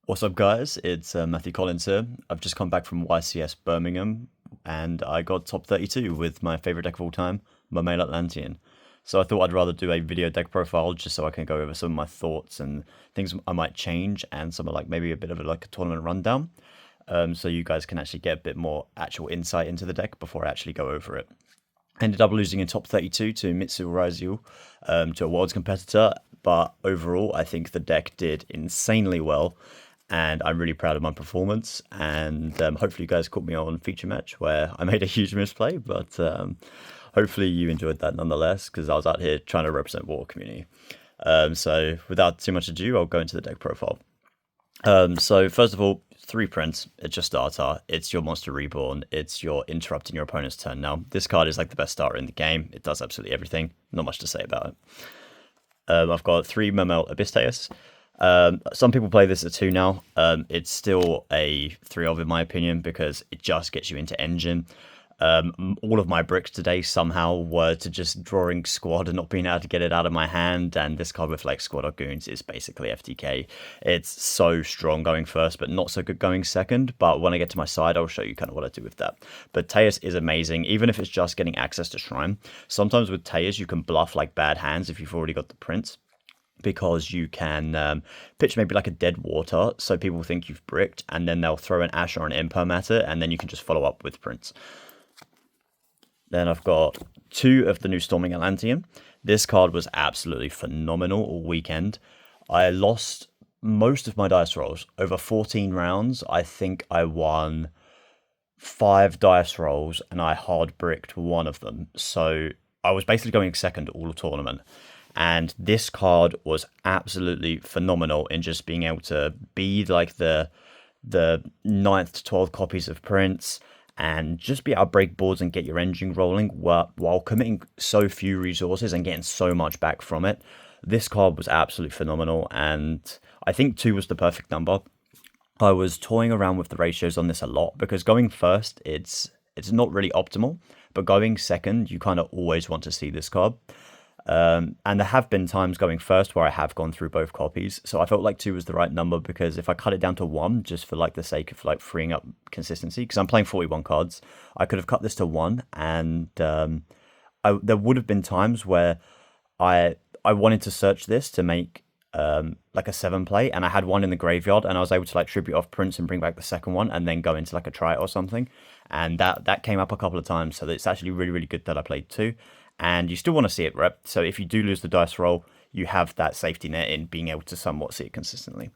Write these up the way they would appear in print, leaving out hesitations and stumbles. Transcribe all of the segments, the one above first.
What's up, guys? It's Matthew Collins here. I've just come back from YCS Birmingham, and I got top 32 with my favorite deck of all time, Mermail Atlantean. So I thought I'd rather do a video deck profile just so I can go over some of my thoughts and things I might change, and some of like maybe a bit of a tournament rundown, so you guys can actually get a bit more actual insight into the deck before I actually go over it. Ended up losing in top 32 to Mitsu Raizu, to a Worlds competitor, but overall I think the deck did insanely well, and I'm really proud of my performance. And hopefully you guys caught me on feature match where I made a huge misplay, but hopefully you enjoyed that nonetheless, because I was out here trying to represent Water community. So without too much ado, I'll go into the deck profile. So first of all, 3 prints. It's your starter. It's your Monster Reborn. It's your interrupting your opponent's turn. Now, this card is like the best starter in the game. It does absolutely everything. Not much to say about it. I've got 3 Mermail Abyssteus. Some people play this at 2 now. It's still a 3 of in my opinion, because it just gets you into engine. All of my bricks today somehow were to just drawing squad and not being able to get it out of my hand, and this card with like squad or goons is basically FTK. It's so strong going first, but not so good going second. But when I get to my side, I'll show you kind of what I do with that. But Teus is amazing, even if it's just getting access to Shrine. Sometimes with Teus, you can bluff like bad hands if you've already got the prints, because you can pitch maybe like a dead water, so people think you've bricked, and then they'll throw an Ash or an Imperm at it, and then you can just follow up with prints. Then I've got 2 of the new Storming Atlantean. This card was absolutely phenomenal all weekend. I lost most of my dice rolls. Over 14 rounds, I think I won 5 dice rolls, and I hard bricked 1 of them. So I was basically going second all tournament. And this card was absolutely phenomenal in just being able to be like the 9th to 12th copies of prints, and just be able to break boards and get your engine rolling while committing so few resources and getting so much back from it. This card was absolutely phenomenal, and I think 2 was the perfect number. I was toying around with the ratios on this a lot, because going first, it's not really optimal, but going second, you kind of always want to see this card. And there have been times going first where I have gone through both copies, so I felt like 2 was the right number, because if I cut it down to 1 just for like the sake of like freeing up consistency, because I'm playing 41 cards, I could have cut this to 1, and there would have been times where I wanted to search this to make like a 7 play, and I had 1 in the graveyard, and I was able to like tribute off prints and bring back the second one, and then go into like a try or something, and that came up a couple of times. So it's actually really, really good that I played 2. And you still want to see it rep, so if you do lose the dice roll, you have that safety net in being able to somewhat see it consistently.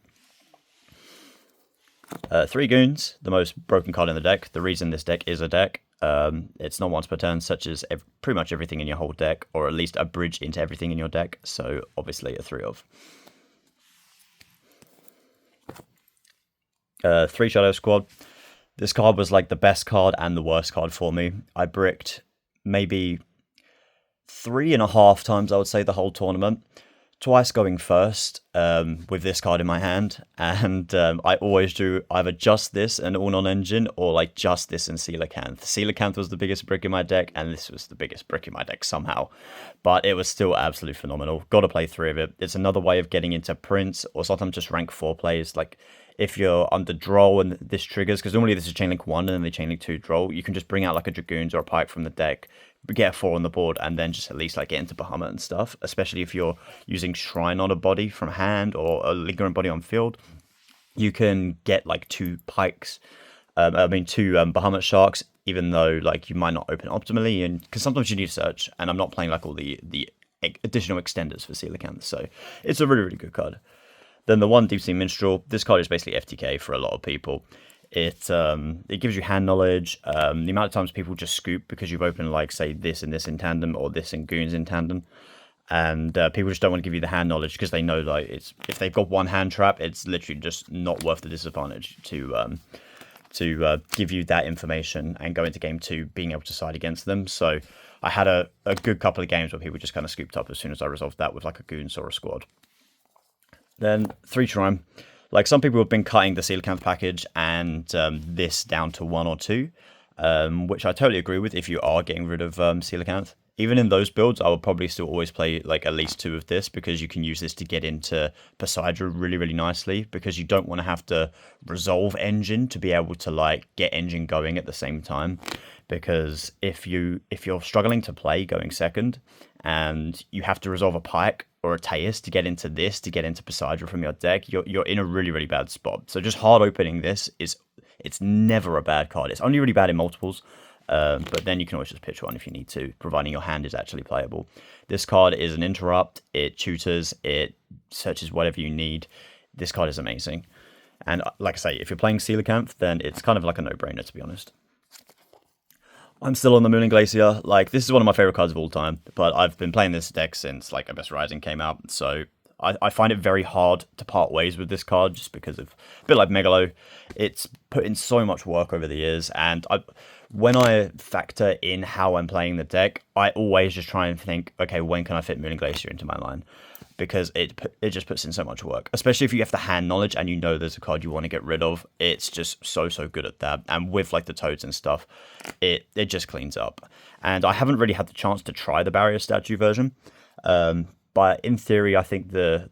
3 goons, the most broken card in the deck. The reason this deck is a deck, it's not once per turn, such as pretty much everything in your whole deck, or at least a bridge into everything in your deck, so obviously a 3 of. 3 Shadow Squad. This card was like the best card and the worst card for me. I bricked maybe 3.5 times, I would say, the whole tournament. Twice going first with this card in my hand, and I always do either just this and all non-engine, or like just this and Coelacanth. Coelacanth was the biggest brick in my deck, and this was the biggest brick in my deck somehow, but it was still absolutely phenomenal. Got to play 3 of it. It's another way of getting into prints, or sometimes just rank 4 plays. Like if you're under draw and this triggers, because normally this is chainlink 1 and then they chainlink 2 draw, you can just bring out like a Dragoons or a Pike from the deck, get a 4 on the board, and then just at least like get into Bahamut and stuff, especially if you're using Shrine on a body from hand or a lingering body on field. You can get like 2 Pikes, 2 Bahamut Sharks, even though like you might not open optimally, and because sometimes you need to search, and I'm not playing like all the additional extenders for Coelacanth, so it's a really, really good card. Then the 1 Deep Sea Minstrel. This card is basically FTK for a lot of people. It gives you hand knowledge. The amount of times people just scoop because you've opened like say this and this in tandem, or this and goons in tandem, and people just don't want to give you the hand knowledge because they know like if they've got 1 hand trap, it's literally just not worth the disadvantage to give you that information and go into game 2 being able to side against them. So I had a good couple of games where people just kind of scooped up as soon as I resolved that with like a goons or a squad. Then 3 Shrine. Like some people have been cutting the Coelacanth package and this down to 1 or 2, which I totally agree with if you are getting rid of Coelacanth. even in those builds, I would probably still always play like at least 2 of this, because you can use this to get into Poseidon really, really nicely, because you don't want to have to resolve engine to be able to like get engine going at the same time. Because if you're struggling to play going second and you have to resolve a Pike or a Teus to get into this, to get into Poseidon from your deck, you're in a really, really bad spot. So just hard opening this it's never a bad card. It's only really bad in multiples. But then you can always just pitch one if you need to, providing your hand is actually playable. This card is an interrupt. It tutors. It searches whatever you need. This card is amazing. And like I say, if you're playing Coelacanth, then it's kind of like a no-brainer, to be honest. I'm still on the Mooning Glacier. Like, this is one of my favorite cards of all time, but I've been playing this deck since like Abyss Rising came out, so I find it very hard to part ways with this card, just because of a bit like Megalo. It's put in so much work over the years, and when I factor in how I'm playing the deck, I always just try and think, okay, when can I fit Mooning Glacier into my line? Because it just puts in so much work, especially if you have the hand knowledge and you know there's a card you want to get rid of. It's just so good at that, and with like the toads and stuff, it just cleans up. And I haven't really had the chance to try the barrier statue version, but in theory, I think the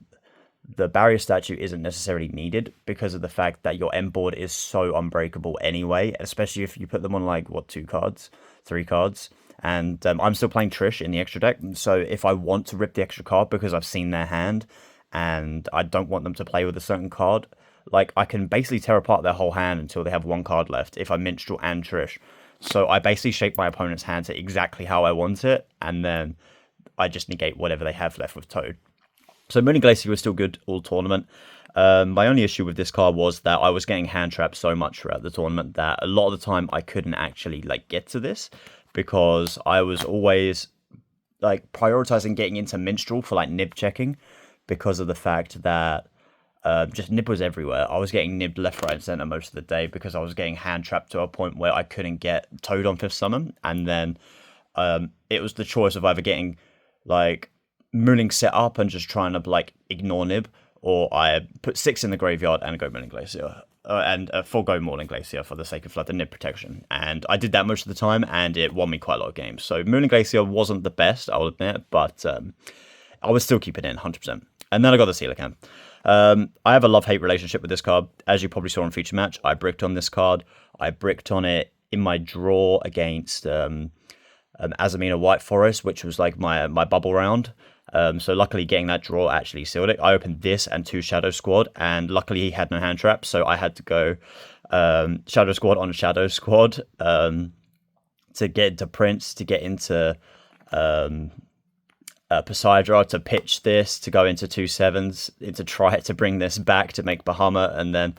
barrier statue isn't necessarily needed, because of the fact that your end board is so unbreakable anyway, especially if you put them on like, what, 2 cards, 3 cards. And I'm still playing Trish in the extra deck, so if I want to rip the extra card because I've seen their hand and I don't want them to play with a certain card, like, I can basically tear apart their whole hand until they have 1 card left if I Minstrel and Trish. So I basically shape my opponent's hand to exactly how I want it, and then I just negate whatever they have left with Toad. So Mooning Glacier was still good all tournament. My only issue with this card was that I was getting hand trapped so much throughout the tournament that a lot of the time I couldn't actually like get to this, because I was always like prioritizing getting into Minstrel for like nib checking, because of the fact that just nib was everywhere. I was getting nibbed left, right, and center most of the day, because I was getting hand trapped to a point where I couldn't get Toad on 5th summon, and then it was the choice of either getting like Mooning set up and just trying to like ignore nib, or I put 6 in the graveyard and go Mooning Glacier. And forego Mooning Glacier for the sake of like the nib protection, and I did that most of the time, and it won me quite a lot of games. So Mooning Glacier wasn't the best, I'll admit, but I was still keeping it in 100%. And then I got the Coelacanth. I have a love-hate relationship with this card. As you probably saw in Feature Match, I bricked on this card. I bricked on it in my draw against Azamina White Forest, which was like my bubble round. So luckily getting that draw actually sealed it. I opened this and 2 Shadow Squad, and luckily he had no hand trap, so I had to go Shadow Squad on Shadow Squad to get into Prince, to get into Poseidra, to pitch this, to go into 2 7s, to try to bring this back to make Bahamut, and then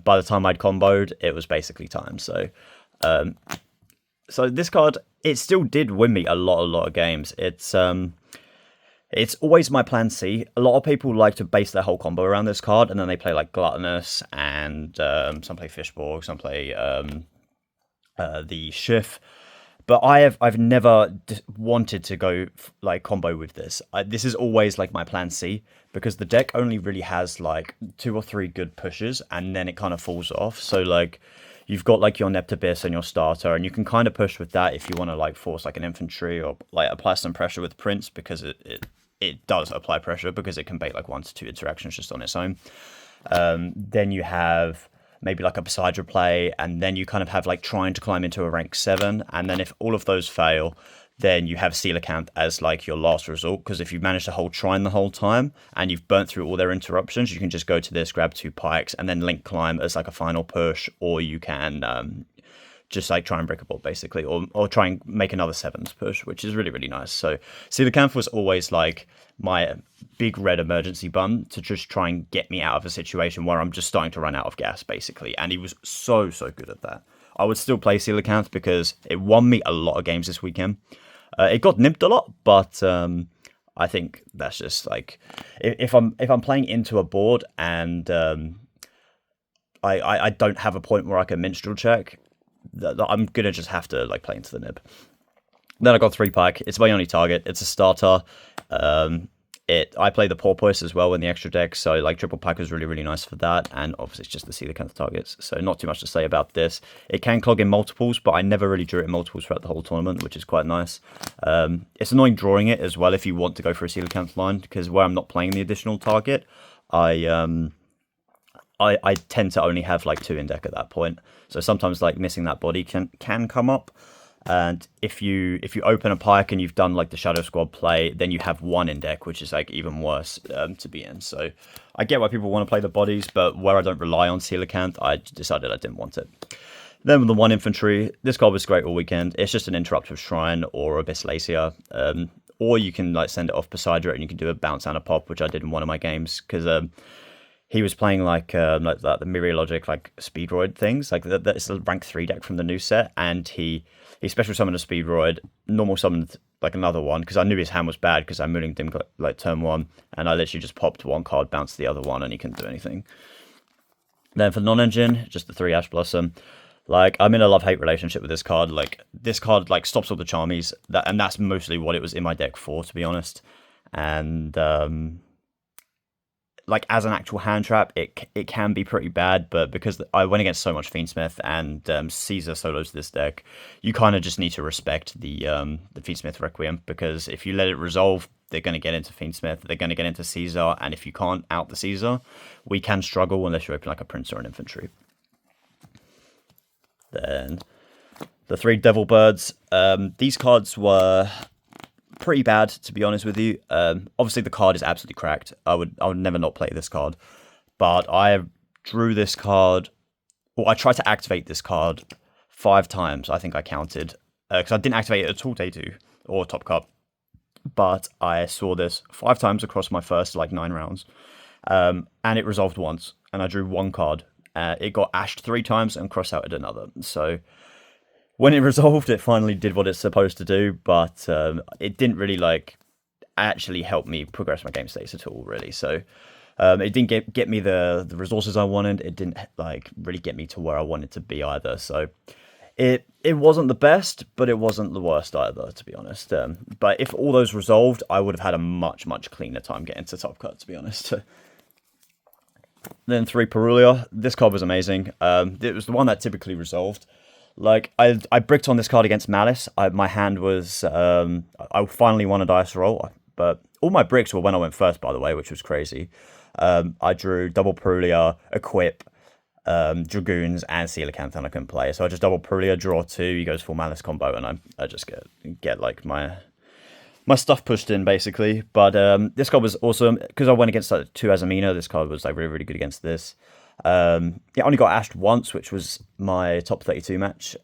by the time I'd comboed, it was basically time. So this card, it still did win me a lot of games. It's always my plan C. A lot of people like to base their whole combo around this card, and then they play like Gluttonous, and some play Fishborg, some play the Schiff. But I've never wanted to go like combo with this. This is always like my plan C, because the deck only really has like 2 or 3 good pushes, and then it kind of falls off. So like, you've got like your Neptibus and your starter, and you can kind of push with that if you want to like force like an infantry, or like apply some pressure with Prince, because it does apply pressure, because it can bait like 1 to 2 interactions just on its own. Then you have maybe like a Poseidra play, and then you kind of have like trying to climb into a rank 7, and then if all of those fail, then you have Coelacanth as like your last resort, because if you manage to hold Trine the whole time and you've burnt through all their interruptions, you can just go to this, grab 2 pikes, and then link climb as like a final push, or you can just like try and break a board basically, or try and make another 7s push, which is really nice. So Coelacanth was always like my big red emergency button to just try and get me out of a situation where I'm just starting to run out of gas basically, and he was so good at that. I would still play Coelacanth because it won me a lot of games this weekend. It got nipped a lot, but I think that's just like, if I'm playing into a board and I don't have a point where I can minstrel check, I'm gonna just have to like play into the nib. Then I got 3 pike. It's my only target. It's a starter. I play the porpoise as well in the extra deck, so like triple pack is really, really nice for that, and obviously it's just the coelacanth targets, so not too much to say about this. It can clog in multiples, but I never really drew it in multiples throughout the whole tournament, which is quite nice. It's annoying drawing it as well if you want to go for a coelacanth line, because where I'm not playing the additional target, I tend to only have like 2 in deck at that point, so sometimes like missing that body can come up. And if you open a pike and you've done like the Shadow Squad play, then you have 1 in deck, which is like even worse to be in. So I get why people want to play the bodies, but where I don't rely on coelacanth, I decided I didn't want it. Then with the 1 infantry, this card was great all weekend. It's just an Interruptive Shrine or Abyss Lacia, or you can like send it off Poseidra and you can do a bounce and a pop, which I did in one of my games, because he was playing like the Myriologic like Speedroid things, like that's a rank 3 deck from the new set, and he special summoned a Speedroid, normal summoned like another one, because I knew his hand was bad because I mooning him like turn 1, and I literally just popped 1 card, bounced the other one, and he couldn't do anything. Then for non-engine, just the 3 Ash Blossom. Like, I'm in a love-hate relationship with this card. Like, this card like stops all the charmies, and that's mostly what it was in my deck for, to be honest. And like as an actual hand trap, it can be pretty bad, but because I went against so much Fiendsmith and Caesar solos this deck, you kind of just need to respect the Fiendsmith Requiem, because if you let it resolve, they're going to get into Fiendsmith, they're going to get into Caesar, and if you can't out the Caesar, we can struggle unless you open like a Prince or an Infantry. Then the 3 Devil Birds. These cards were pretty bad, to be honest with you. Obviously the card is absolutely cracked. I would never not play this card, but I drew this card, or I tried to activate this card 5 times. I think I counted, because I didn't activate it at all day 2 or Top Cup, but I saw this 5 times across my first like 9 rounds, and it resolved once, and I drew 1 card. It got ashed 3 times and cross outed another. So when it resolved, it finally did what it's supposed to do, but it didn't really like actually help me progress my game states at all, really. So it didn't get me the resources I wanted. It didn't like really get me to where I wanted to be either. So it wasn't the best, but it wasn't the worst either, to be honest. But if all those resolved, I would have had a much cleaner time getting to Top Cut, to be honest. Then 3 Perulia. This card was amazing. It was the one that typically resolved. Like, I bricked on this card against Malice. My hand was... I finally won a dice roll, but all my bricks were when I went first, by the way, which was crazy. I drew double Perulia, Equip, Dragoons, and Coelacanth, and I couldn't play. So I just double Perulia, draw 2, he goes full Malice combo, and I just get like my stuff pushed in, basically. But this card was awesome, because I went against like 2 Azamina. This card was like really good against this. Yeah, I only got ashed once, which was my top 32 match.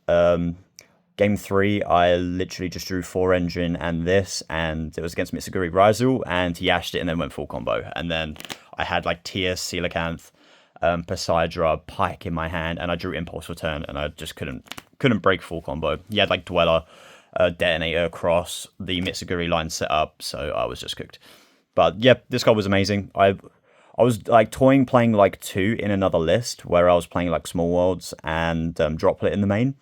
Game 3, I literally just drew 4 engine and this, and it was against Mitsuguri Raizu, and he ashed it and then went full combo. And then I had like Tias, Coelacanth, Poseidra, Pike in my hand, and I drew Impulse Return, and I just couldn't break full combo. He had like Dweller, Detonator, Cross, the Mitsuguri line set up, so I was just cooked. But yeah, this card was amazing. I was like toying playing like 2 in another list where I was playing like Small Worlds and Droplet in the main.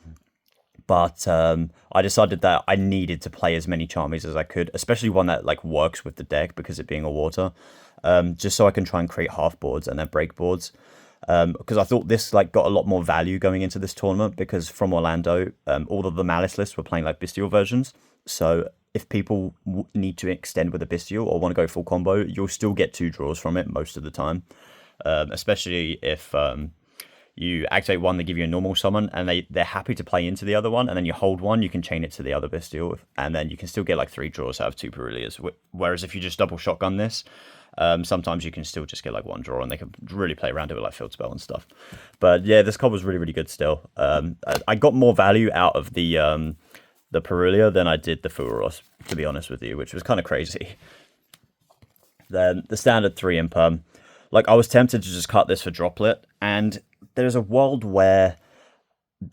But I decided that I needed to play as many Charmies as I could, especially one that like works with the deck because it being a water, just so I can try and create half boards and then break boards. Because I thought this like got a lot more value going into this tournament, because from Orlando, all of the Malice lists were playing like Bestial versions. So if people need to extend with a Bestial or want to go full combo, you'll still get 2 draws from it most of the time. Especially if you activate one, they give you a normal summon, and they're happy to play into the other one, and then you hold one, you can chain it to the other Bestial, and then you can still get like 3 draws out of 2 Perulias. Whereas if you just double shotgun this, sometimes you can still just get like 1 draw, and they can really play around it with like Field Spell and stuff. But yeah, this card was really good still. I got more value out of the Perulia than I did the Furos, to be honest with you, which was kind of crazy. Then the standard 3 Imperm. Like, I was tempted to just cut this for Droplet, and there's a world where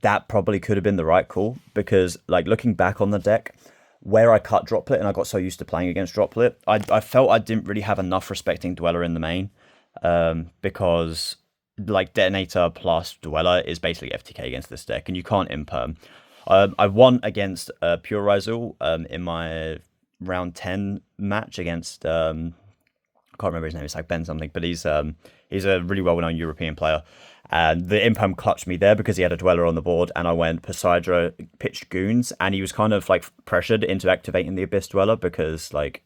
that probably could have been the right call, because like looking back on the deck, where I cut Droplet and I got so used to playing against Droplet, I felt I didn't really have enough respecting Dweller in the main, because like Detonator plus Dweller is basically FTK against this deck, and you can't Imperm. I won against Pure Rizal in my round 10 match against can't remember his name. It's like Ben something, but he's a really well-known European player. And the Imperm clutched me there because he had a Dweller on the board, and I went Poseidra, pitched Goons, and he was kind of like pressured into activating the Abyss Dweller because like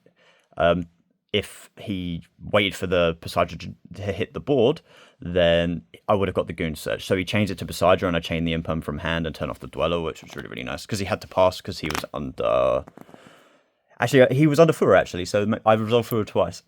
if he waited for the Poseidra to hit the board, then I would have got the Goon search. So he changed it to Poseidra, and I chained the Imperm from hand and turned off the Dweller, which was really, really nice because he had to pass because he was under. Actually, he was under Fura, actually, so I resolved Fura twice.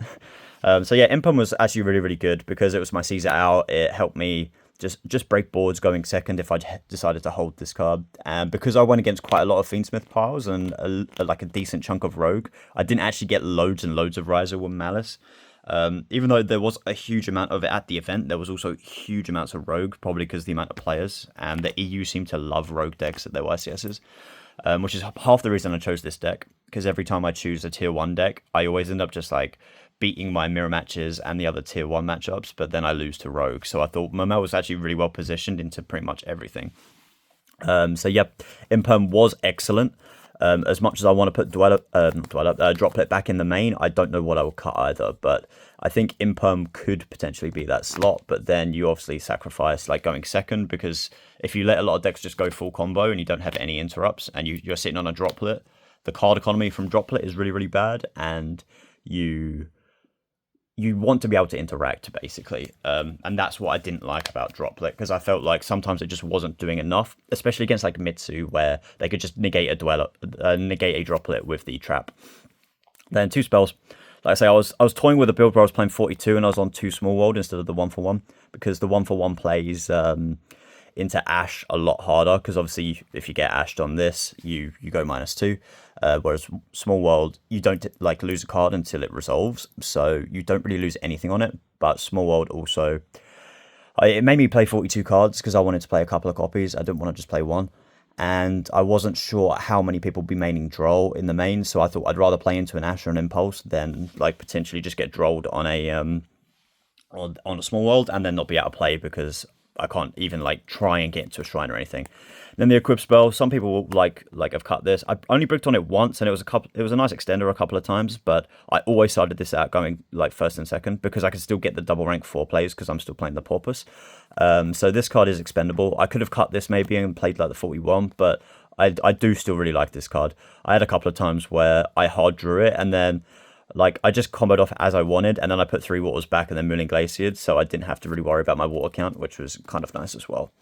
So yeah, Imperm was actually really, really good because it was my Caesar out. It helped me just break boards going second if I decided to hold this card. And because I went against quite a lot of Fiendsmith piles and like a decent chunk of Rogue, I didn't actually get loads and loads of Riser with Malice. Even though there was a huge amount of it at the event, there was also huge amounts of Rogue, probably because of the amount of players. And the EU seemed to love Rogue decks at their YCSs. Which is half the reason I chose this deck, because every time I choose a tier 1 deck, I always end up just like beating my mirror matches and the other tier 1 matchups, but then I lose to Rogue. So I thought Mermail was actually really well positioned into pretty much everything. So yeah, Imperm was excellent. As much as I want to put Droplet back in the main, I don't know what I will cut either, but I think Imperm could potentially be that slot, but then you obviously sacrifice like going second, because if you let a lot of decks just go full combo and you don't have any interrupts and you're sitting on a Droplet, the card economy from Droplet is really, really bad, and you want to be able to interact, basically. And that's what I didn't like about Droplet, because I felt like sometimes it just wasn't doing enough, especially against like Mitsu, where they could just negate a Droplet with the trap. Then 2 spells. Like I say, I was toying with a build where I was playing 42 and I was on 2 Small World instead of the 1-for-1, because the 1-for-1 plays into Ash a lot harder, because obviously if you get Ashed on this, you go -2. Whereas Small World, you don't like lose a card until it resolves, so you don't really lose anything on it. But Small World also, it made me play 42 cards because I wanted to play a couple of copies. I didn't want to just play one, and I wasn't sure how many people would be maining Droll in the main, so I thought I'd rather play into an Ash or an Impulse than like potentially just get Drolled on a Small World and then not be able to play because I can't even like try and get into a shrine or anything. Then the equip spell, some people will like have cut this. I only bricked on it once, and it was a nice extender a couple of times, but I always started this out going like first and second because I could still get the double rank 4 plays because I'm still playing the Porpoise. So this card is expendable. I could have cut this maybe and played like the 41, but I do still really like this card. I had a couple of times where I hard drew it and then like I just comboed off as I wanted, and then I put 3 waters back and then Mooling Glaciered, so I didn't have to really worry about my water count, which was kind of nice as well.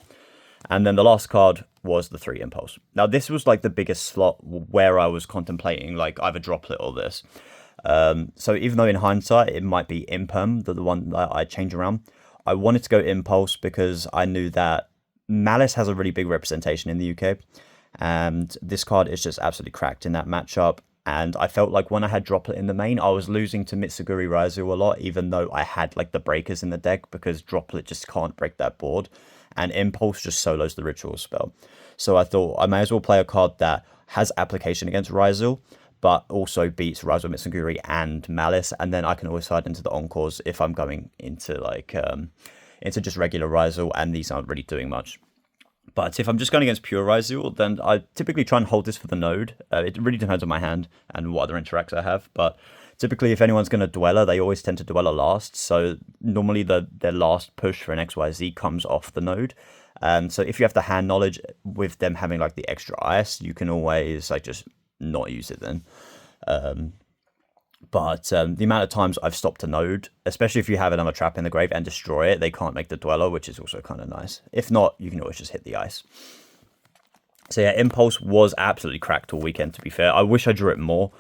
And then the last card was the 3 Impulse. Now this was like the biggest slot where I was contemplating like either Droplet or this. So even though in hindsight it might be Imperm, the one that I change around, I wanted to go Impulse because I knew that Malice has a really big representation in the UK, and this card is just absolutely cracked in that matchup. And I felt like when I had Droplet in the main, I was losing to Mitsuguri Raizu a lot, even though I had like the breakers in the deck, because Droplet just can't break that board, and Impulse just solos the ritual spell. So I thought I may as well play a card that has application against Raizu, but also beats Raizu, Mitsuguri, and Malice, and then I can always slide into the Encores if I'm going into like into just regular Raizu, and these aren't really doing much. But if I'm just going against pure Raizu, then I typically try and hold this for the node. It really depends on my hand and what other interacts I have. But typically, if anyone's going to Dweller, they always tend to Dweller last. So normally their last push for an XYZ comes off the node. So if you have the hand knowledge with them having like the extra ice, you can always like just not use it then. But the amount of times I've stopped a node, especially if you have another trap in the grave and destroy it, they can't make the Dweller, which is also kind of nice. If not, you can always just hit the ice. So yeah, Impulse was absolutely cracked all weekend, to be fair. I wish I drew it more.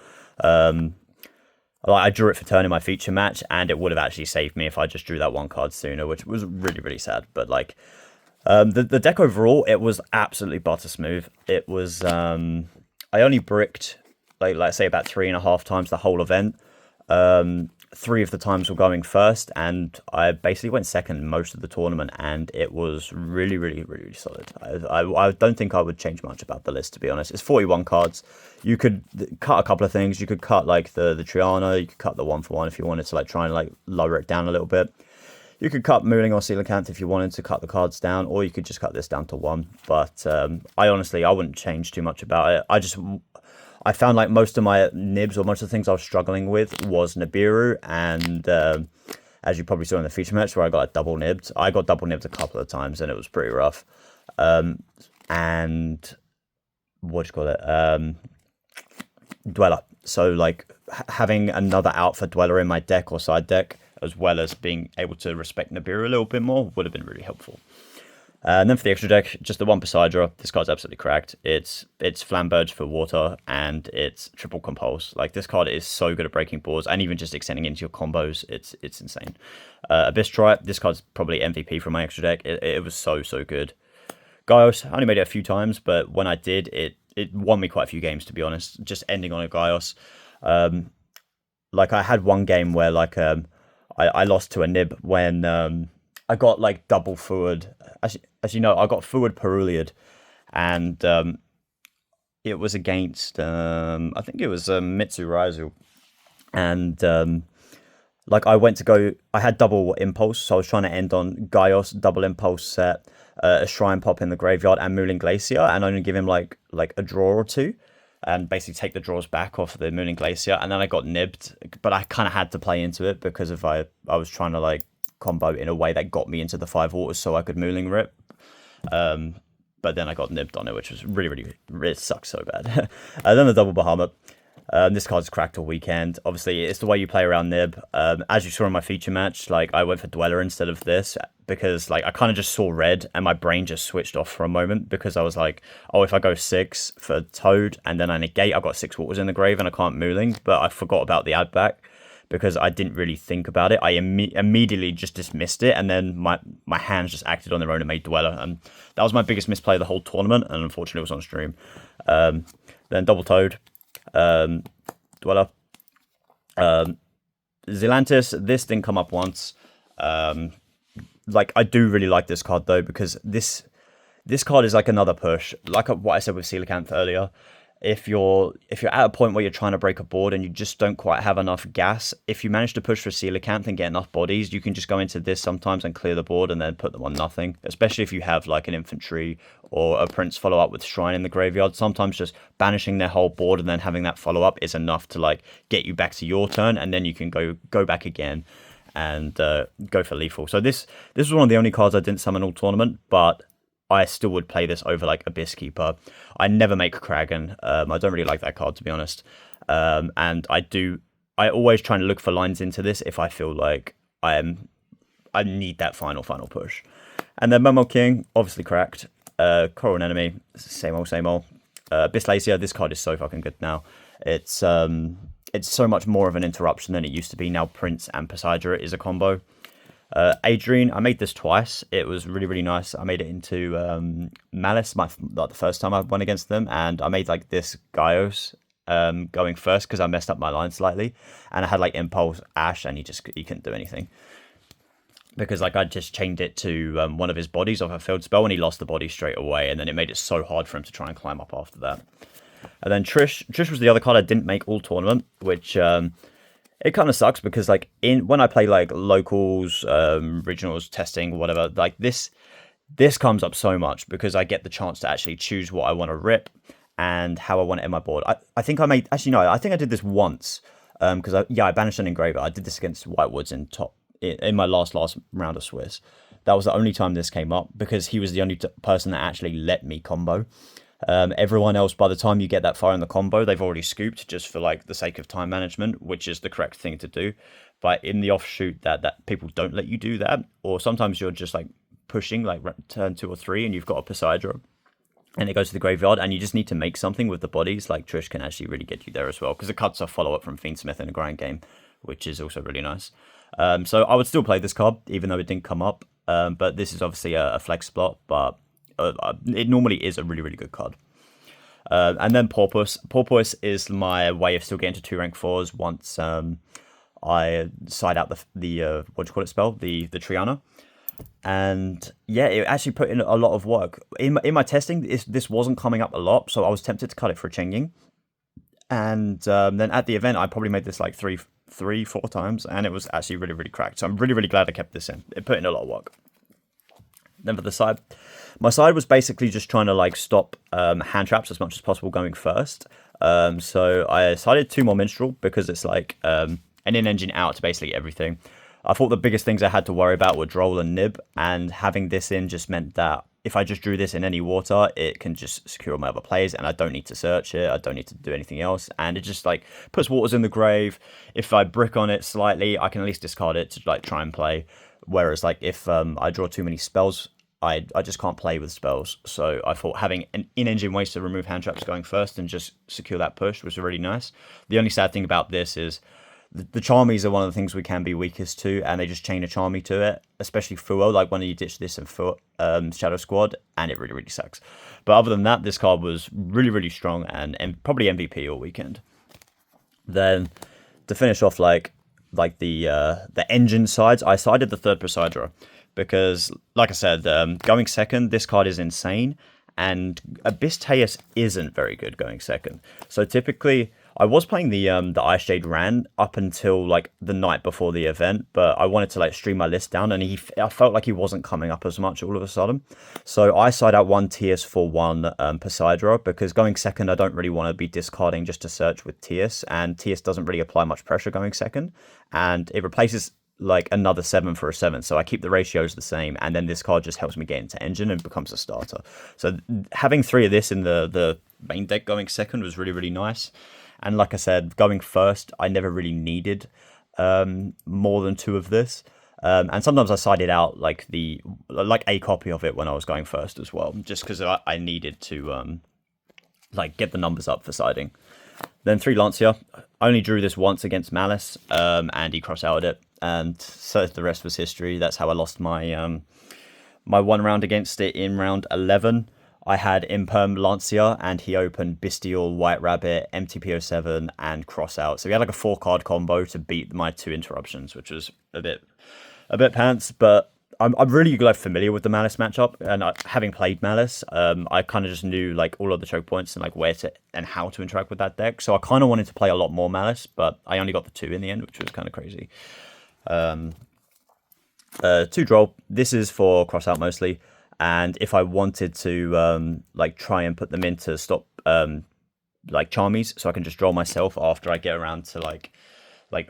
I drew it for turn in my feature match, and it would have actually saved me if I just drew that one card sooner, which was really, really sad. But like, the deck overall, it was absolutely butter smooth. It was, I only bricked, like let's say about 3.5 times the whole event. 3 of the times were going first, and I basically went second most of the tournament, and it was really, really, really, really solid. I don't think I would change much about the list, to be honest. It's 41 cards. You could cut a couple of things. You could cut like the Triana. You could cut the 1-for-1 if you wanted to like try and like lower it down a little bit. You could cut Mooling or Coelacanth if you wanted to cut the cards down, or you could just cut this down to 1. But I honestly wouldn't change too much about it. I found like most of my nibs or most of the things I was struggling with was Nibiru, and as you probably saw in the feature match where I got like, double nibbed. I got double nibbed a couple of times and it was pretty rough. And what do you call it? Dweller. So like having another out for Dweller in my deck or side deck, as well as being able to respect Nibiru a little bit more, would have been really helpful. And then for the extra deck, just the one Poseidra. This card's absolutely cracked. It's Flamberge for water, and it's triple compulse. Like, this card is so good at breaking boards, and even just extending into your combos. It's insane. Abyss Tribe. This card's probably MVP from my extra deck. It was so good. Gaios, I only made it a few times, but when I did, it won me quite a few games, to be honest. Just ending on a Gaios. Like, I had one game where, like, I lost to a nib when I got, like, double forward. As you know, I got forward Peruliad, and it was against, I think it was Mitsuraizu. And, like, I had double impulse, so I was trying to end on Gaios, double impulse set, a Shrine Pop in the graveyard, and Mooling Glacier, and only give him, like a draw or two, and basically take the draws back off the Mooling Glacier, and then I got nibbed, but I kind of had to play into it, because if I was trying to, like, combo in a way that got me into the 5 waters so I could Mooling Rip. But then I got nibbed on it, which was really it sucks so bad. Then the double Bahamut. This card's cracked all weekend. Obviously, it's the way you play around Nib. As you saw in my feature match, like, I went for Dweller instead of this because, like, I kind of just saw red and my brain just switched off for a moment, because I was like, oh, if I go 6 for Toad and then I negate, I've got 6 waters in the grave and I can't Mooling. But I forgot about the add back, because I didn't really think about it. I immediately just dismissed it, and then my hands just acted on their own and made Dweller, and that was my biggest misplay of the whole tournament, and unfortunately it was on stream. Then double Toad, Dweller, Zelantis. This didn't come up once. Like, I do really like this card though, because this card is like another push, like what I said with Coelacanth earlier. If you're at a point where you're trying to break a board and you just don't quite have enough gas, if you manage to push for Coelacanth and get enough bodies, you can just go into this sometimes and clear the board and then put them on nothing. Especially if you have like an infantry or a prince follow up with Shrine in the graveyard. Sometimes just banishing their whole board and then having that follow up is enough to, like, get you back to your turn, and then you can go back again and go for lethal. So this was one of the only cards I didn't summon all tournament, but I still would play this over, like, Abyss Keeper. I never make Kragan. I don't really like that card, to be honest. And I always try and look for lines into this if I feel like I need that final push. And then Mermail King, obviously cracked. Coral Enemy, same old. Abyss Glacier, this card is so fucking good now. It's so much more of an interruption than it used to be. Now Prince and Poseidra is a combo. Adrian, I made this twice. It was really nice. I made it into Malice, like the first time I won against them, and I made, like, this Gaios going first because I messed up my line slightly, and I had, like, Impulse Ash, and he couldn't do anything, because, like, I just chained it to one of his bodies off a field spell, and he lost the body straight away, and then it made it so hard for him to try and climb up after that. And then Trish was the other card I didn't make all tournament, which it kind of sucks, because, like, when I play, like, locals, regionals, testing, whatever, like, this comes up so much, because I get the chance to actually choose what I want to rip and how I want it in my board. I think I made, actually, no, I think I did this once, because I banished an Engraver. I did this against Whitewoods in my last round of Swiss. That was the only time this came up, because he was the only person that actually let me combo. Everyone else, by the time you get that far in the combo, they've already scooped, just for, like, the sake of time management, which is the correct thing to do. But in the offshoot that people don't let you do that, or sometimes you're just, like, pushing, like, turn 2 or 3, and you've got a Poseidra, and it goes to the graveyard, and you just need to make something with the bodies, like, Trish can actually really get you there as well, because it cuts off follow-up from Fiendsmith in a grind game, which is also really nice. So I would still play this card, even though it didn't come up, but this is obviously a flex spot, but it normally is a really good card. And then Porpoise. Porpoise is my way of still getting to 2 rank 4s once I side out the what do you call it spell? The Triana. And yeah, it actually put in a lot of work. In my testing, this wasn't coming up a lot, so I was tempted to cut it for a Chengying. And then at the event, I probably made this like 4 times, and it was actually really cracked. So I'm really glad I kept this in. It put in a lot of work. Then for the side, my side was basically just trying to like stop hand traps as much as possible going first. So I sided 2 more minstrel because it's like an in-engine out to basically everything. I thought the biggest things I had to worry about were droll and nib, and having this in just meant that if I just drew this in any water, it can just secure my other plays, and I don't need to search it. I don't need to do anything else, and it just like puts waters in the grave. If I brick on it slightly, I can at least discard it to like try and play. Whereas like if I draw too many spells, I just can't play with spells. So I thought having an in-engine waste to remove hand traps going first and just secure that push was really nice. The only sad thing about this is the Charmies are one of the things we can be weakest to, and they just chain a Charmy to it, especially Fuo, like when you ditch this in Shadow Squad, and it really, really sucks. But other than that, this card was really, really strong and probably MVP all weekend. Then to finish off like the engine sides, I sided the third Poseidra because, like I said, going second, this card is insane, and Abyss Teus isn't very good going second. So typically, I was playing the Ice Jade Ran up until like the night before the event, but I wanted to like stream my list down, and I felt like he wasn't coming up as much all of a sudden. So I side out 1 Teus for 1 Poseidra, because going second, I don't really want to be discarding just to search with Teus, and Teus doesn't really apply much pressure going second, and it replaces like another 7 for a 7, so I keep the ratios the same, and then this card just helps me get into engine and becomes a starter. So having 3 of this in the main deck going second was really, really nice. And like I said, going first, I never really needed more than 2 of this. And sometimes I sided out like a copy of it when I was going first as well, just because I needed to like get the numbers up for siding. Then 3 Lancia. I only drew this once against Malice, and he cross-outed it, and so the rest was history. That's how I lost my my 1 round against it in round 11. I had Imperm Lancia, and he opened Bestial, White Rabbit, MTPO7, and Crossout. So we had like a 4-card combo to beat my 2 interruptions, which was a bit pants. But I'm really like familiar with the Malice matchup, and having played Malice, I kind of just knew like all of the choke points and like where to and how to interact with that deck. So I kind of wanted to play a lot more Malice, but I only got the 2 in the end, which was kind of crazy. 2 Droll. This is for Crossout mostly. And if I wanted to like try and put them in to stop like Charmies, so I can just draw myself after I get around to like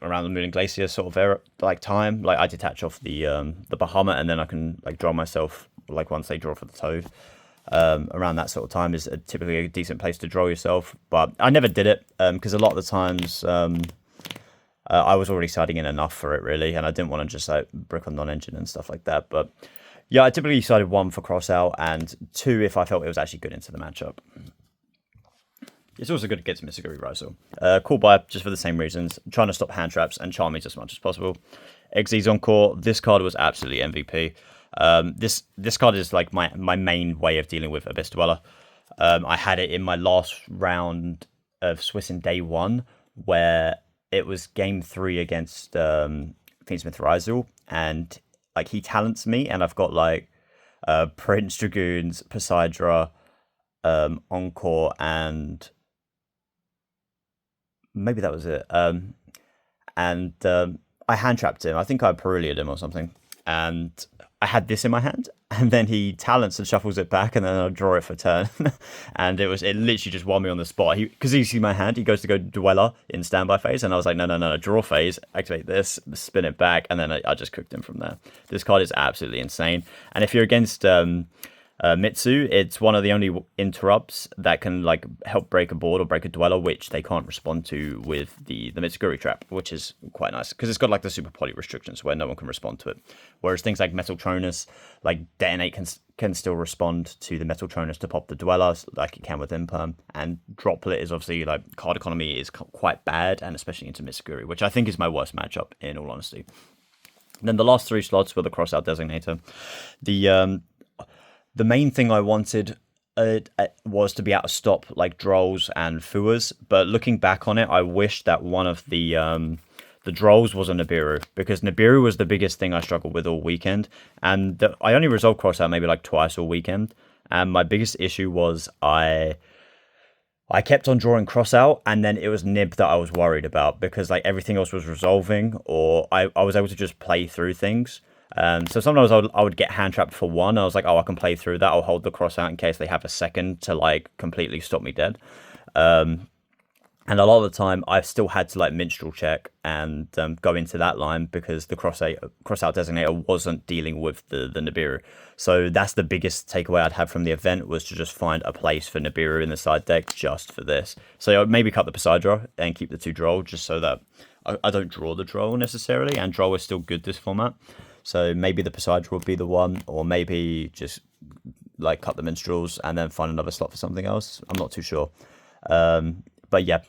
around the Moon and Glacier sort of era, like time, like I detach off the Bahamut, and then I can like draw myself like once they draw for the Toad. Around that sort of time is typically a decent place to draw yourself, but I never did it because a lot of the times I was already siding in enough for it really, and I didn't want to just like brick on non-engine and stuff like that. But yeah, I typically sided 1 for Crossout and 2 if I felt it was actually good into the matchup. It's also good against Misaguri Rizal. Cool buy just for the same reasons. I'm trying to stop hand traps and Charmies as much as possible. Xyz Encore. This card was absolutely MVP. This card is like my main way of dealing with Abyss Dweller. I had it in my last round of Swiss in day 1, where it was game 3 against Fiendsmith Rizal, and like he talents me, and I've got like Prince Dragoons, Poseidra, Encore, and maybe that was it. And I hand trapped him. I think I Perulia'd him or something, and I had this in my hand, and then he talents and shuffles it back, and then I'll draw it for turn. And it literally just won me on the spot. Because he sees my hand, he goes to go Dweller in standby phase, and I was like, no, draw phase, activate this, spin it back, and then I just cooked him from there. This card is absolutely insane. And if you're against Mitsu, it's one of the only interrupts that can like help break a board or break a Dweller, which they can't respond to with the Mitsuguri trap, which is quite nice because it's got like the super poly restrictions where no one can respond to it. Whereas things like Metaltronus, like Detonate can still respond to the Metaltronus to pop the Dweller like it can with Imperm, and Droplet is obviously like card economy is quite bad, and especially into Mitsuguri, which I think is my worst matchup in all honesty. And then the last 3 slots were the Crossout Designator. The main thing I wanted was to be able to stop like Drolls and Fuas, but looking back on it, I wish that one of the Drolls was a Nibiru, because Nibiru was the biggest thing I struggled with all weekend, and I only resolved Crossout maybe like twice all weekend, and my biggest issue was I kept on drawing Crossout, and then it was Nib that I was worried about, because like everything else was resolving, or I was able to just play through things. So sometimes I would get hand trapped for one. I was like, oh, I can play through that. I'll hold the cross out in case they have a second to like completely stop me dead. And a lot of the time, I've still had to like minstrel check and go into that line because the cross out designator wasn't dealing with the Nibiru. So that's the biggest takeaway I'd have from the event, was to just find a place for Nibiru in the side deck just for this. So I'd maybe cut the Poseidon and keep the 2 droll just so that I don't draw the droll necessarily, and droll is still good this format. So maybe the Poseidon would be the one, or maybe just like cut the minstrels and then find another slot for something else. I'm not too sure. But yeah,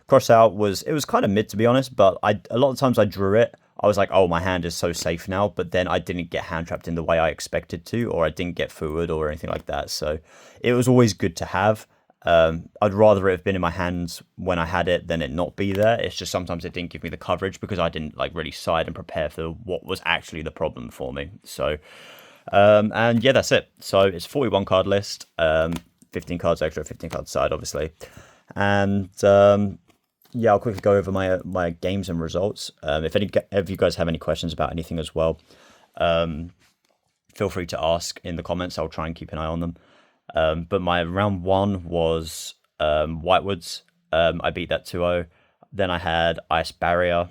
cross out was kind of mid, to be honest, but a lot of times I drew it. I was like, oh, my hand is so safe now, but then I didn't get hand trapped in the way I expected to, or I didn't get forward or anything like that. So it was always good to have. I'd rather it have been in my hands when I had it than it not be there. It's just sometimes it didn't give me the coverage because I didn't like really side and prepare for what was actually the problem for me. So, and yeah, that's it. So it's 41 card list, 15 cards extra, 15 cards side, obviously. And yeah, I'll quickly go over my games and results. If any of you guys have any questions about anything as well, feel free to ask in the comments. I'll try and keep an eye on them. But my round 1 was Whitewoods. I beat that 2-0. Then I had Ice Barrier,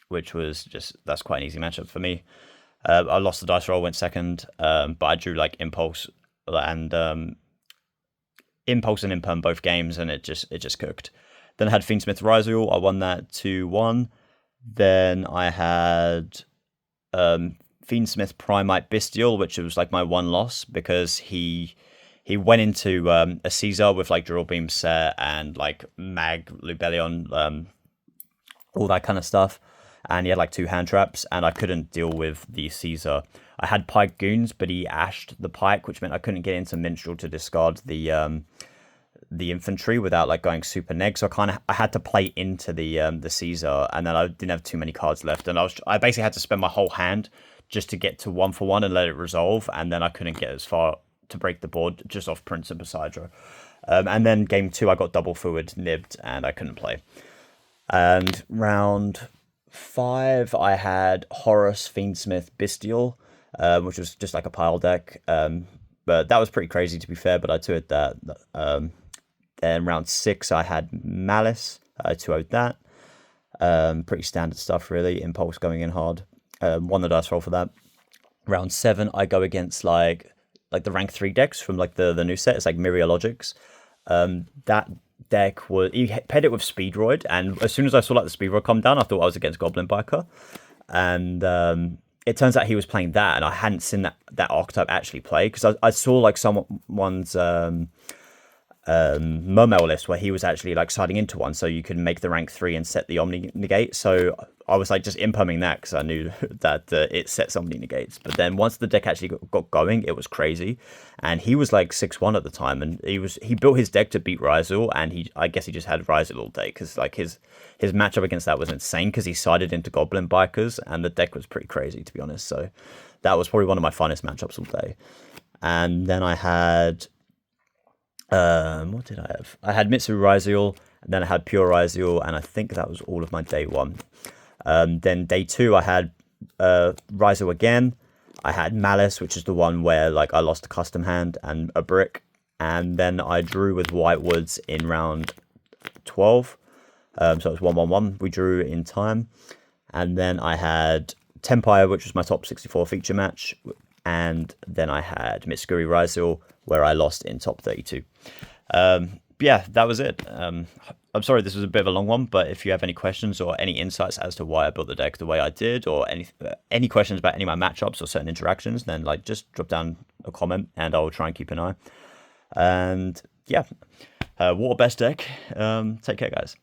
which was that's quite an easy matchup for me. I lost the dice roll, went second, but I drew like Impulse and Imperm both games, and it just cooked. Then I had Fiendsmith Ryzel. I won that 2-1. Then I had Fiendsmith Primite Bestial, which was like my one loss because he went into a Caesar with like Drill Beam set and like Mag Lubellion, all that kind of stuff. And he had like 2 hand traps, and I couldn't deal with the Caesar. I had Pike Goons, but he ashed the Pike, which meant I couldn't get into Minstrel to discard the infantry without like going super neg. So I had to play into the Caesar, and then I didn't have too many cards left, and I basically had to spend my whole hand just to get to 1-for-1 and let it resolve, and then I couldn't get as far to break the board just off Prince and Poseidon. And then game 2 I got double forward nibbed and I couldn't play. And round 5 I had Horus Fiendsmith Bestial, which was just like a pile deck, but that was pretty crazy to be fair, but I 2'd that. Then round 6 I had Malice, I 2'd that. Pretty standard stuff really, Impulse going in hard. Won the dice roll for that. Round 7 I go against like the rank 3 decks from like the new set. It's like Myriologics. That deck he paired it with Speedroid, and as soon as I saw like the Speedroid come down, I thought I was against Goblin Biker, and it turns out he was playing that, and I hadn't seen that archetype actually play, because I saw like someone's Mermail list where he was actually like siding into one, so you can make the rank 3 and set the Omni negate. So I was like just imperming that because I knew that it set Omni negates. But then once the deck actually got going, it was crazy, and he was like 6-1 at the time, and he built his deck to beat Ryzel, and I guess he just had Ryzel all day because like his matchup against that was insane because he sided into Goblin Bikers, and the deck was pretty crazy, to be honest. So that was probably one of my funnest matchups all day. And then I had what did I have? I had Mitsu Ryzel, and then I had Pure Ryzel, and I think that was all of my day 1. Then day 2 I had Ryzel again. I had Malice, which is the one where like I lost a custom hand and a brick, and then I drew with Whitewoods in round 12. So it was 1-1-1. We drew in time, and then I had Tempire, which was my top 64 feature match, and then I had Mitskuri Ryzel, where I lost in top 32. Yeah, that was it. I'm sorry this was a bit of a long one, but if you have any questions or any insights as to why I built the deck the way I did, or any questions about any of my matchups or certain interactions, then like just drop down a comment and I'll try and keep an eye. And yeah, water best deck. Take care, guys.